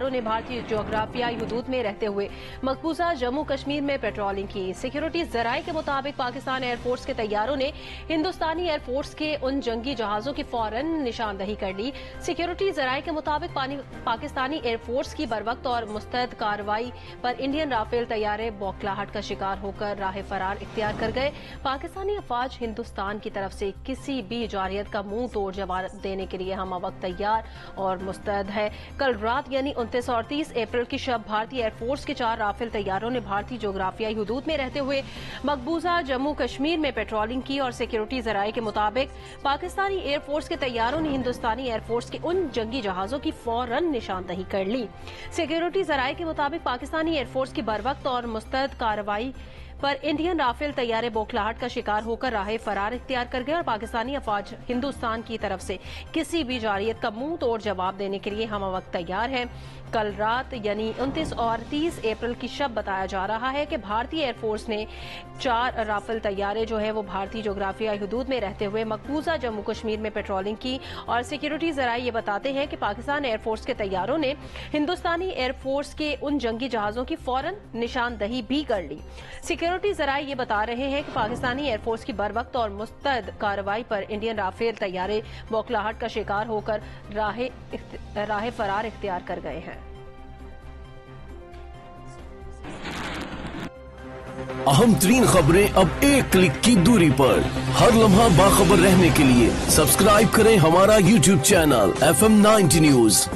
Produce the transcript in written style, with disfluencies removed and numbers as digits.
तैयारों ने भारतीय जोग्राफियाई हुदूद में रहते हुए मकबूजा जम्मू कश्मीर में पेट्रोलिंग की। सिक्योरिटी जराये के मुताबिक पाकिस्तान एयरफोर्स के तैयारों ने हिंदुस्तानी एयरफोर्स के उन जंगी जहाजों की फौरन निशानदही कर ली। सिक्योरिटी जराये के मुताबिक पाकिस्तानी एयरफोर्स की बरवक्त और मुस्तैद कार्रवाई पर इंडियन राफेल तैयारे बौखलाहट का शिकार होकर राह फरार इख्तियार कर गए। पाकिस्तानी अफवाज हिंदुस्तान की तरफ से किसी भी जारियत का मुंह तोड़ जवाब देने के लिए हम वक्त तैयार और मुस्तैद है। कल रात यानी 29 और 30 अप्रैल की शब भारतीय एयरफोर्स के 4 राफेल तैयारों ने भारतीय जोग्राफियाई हुदूद में रहते हुए मकबूजा जम्मू कश्मीर में पेट्रोलिंग की और सिक्योरिटी जराये के मुताबिक पाकिस्तानी एयरफोर्स के तैयारों ने हिंदुस्तानी एयरफोर्स के उन जंगी जहाजों की फौरन निशानदही कर ली। सिक्योरिटी जराये के मुताबिक पाकिस्तानी एयरफोर्स की बरवक्त और मुस्तैद कार्रवाई पर इंडियन राफेल तैयारे बौखलाहट का शिकार होकर राह फरार इख्तियार कर गए और पाकिस्तानी अफवाज हिंदुस्तान की तरफ से किसी भी जारियत का मुंह तोड़ जवाब देने के लिए हम वक्त तैयार हैं। कल रात यानी 29 और 30 अप्रैल की शब बताया जा रहा है कि भारतीय एयरफोर्स ने 4 राफेल तैयारे जो है वो भारतीय जोग्राफियाई हुदूद में रहते हुए मकबूजा जम्मू कश्मीर में पेट्रोलिंग की और सिक्योरिटी जराये ये बताते हैं कि पाकिस्तान एयरफोर्स के तैयारों ने हिंदुस्तानी एयरफोर्स के उन जंगी जहाजों की फौरन निशानदही भी कर ली। सिक्योरिटी जराये ये बता रहे हैं कि पाकिस्तानी एयरफोर्स की बरवक्त और मुस्तैद कार्रवाई पर इंडियन राफेल तैयारे बौखलाहट का शिकार होकर राह फरार इख्तियार कर गए हैं। अहम तरीन खबरें अब एक क्लिक की दूरी पर। हर लम्हा बाखबर रहने के लिए सब्सक्राइब करें हमारा YouTube चैनल FM 90 न्यूज।